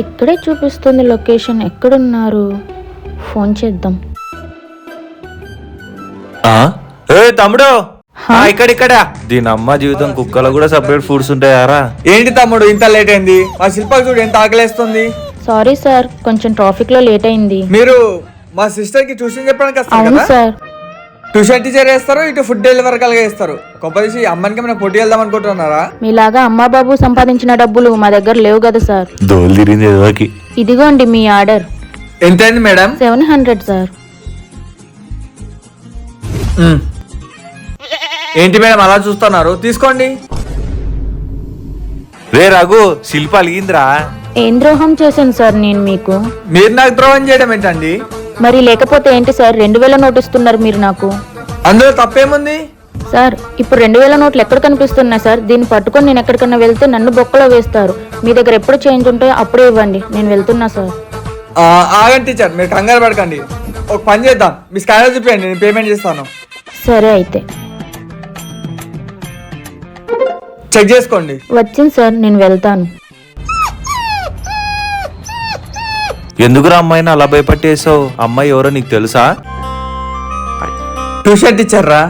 ఇక్కడే చూపిస్తుంది లొకేషన్. ఎక్కడున్నారు? ఫోన్ చేద్దాం. తమ్ముడు ఇక్కడ దీని అమ్మ జీవితం కుక్కలో కూడా సపరేట్ ఫుడ్స్ ఉంటాయారా? ఏంటి తమ్ముడు ఇంత లేట్ అయింది? మా శిల్పకి చూడు ఎంత ఆకలేస్తుంది. సారీ సార్, కొంచెం ట్రాఫిక్ లో లేట్ అయింది. మీరు మా సిస్టర్ కి ట్యూషన్ చెప్పడానికి వస్తారు అవును కదా? సార్. ట్యూషన్ టీచర్ వేస్తారు, ఇటు ఫుడ్ డెలివరీ కలిగా వేస్తారు. కొంపదీసి అమ్మానికి ఏమైనా పోటీ వెళ్దాం అనుకుంటున్నారా? మీలాగా అమ్మా బాబు సంపాదించిన డబ్బులు మా దగ్గర లేవు కదా సార్. దోలు తిరిగింది ఎదవకి. ఇదిగోండి మీ ఆర్డర్. ఎంతైంది మేడం? 700 సార్. ఏంటి మేడం అలా చూస్తున్నారు? తీసుకోండి. రే రఘు, శిల్ప అలిగిందిరా. ఏం ద్రోహం చేశాను సార్ నేను మీకు? మీరు నాకు ద్రోహం చేయడం ఏంటండి? మరి లేకపోతే ఏంటి సార్? 2000 నోటు ఇస్తున్నారు మీరు నాకు. అందులో తప్పేముంది? సార్ ఇప్పుడు 2000 నోట్లు ఎక్కడ కనిపిస్తున్నాయి సార్? దీన్ని పట్టుకొని నేను ఎక్కడికన్నా వెళ్తే నన్ను బొక్కలో వేస్తారు. మీ దగ్గర ఎప్పుడు చేంజ్ ఉంటాయో అప్పుడే ఇవ్వండి, నేను వెళ్తున్నా సార్. ఆగండి టీచర్, మీరు కంగారు పడకండి. ఒక పని చేద్దాం, మీ స్కానర్ చూపించండి, నేను పేమెంట్ చేస్తాను. సరే అయితే. చెక్ చేసుకోండి. వచ్చింది సార్, నేను వెళ్తాను. ఎందుకురా అమ్మాయిని అలా భయపట్టేసావు? అమ్మాయి ఎవరో నీకు తెలుసా? ట్యూషన్ టీచర్ రా.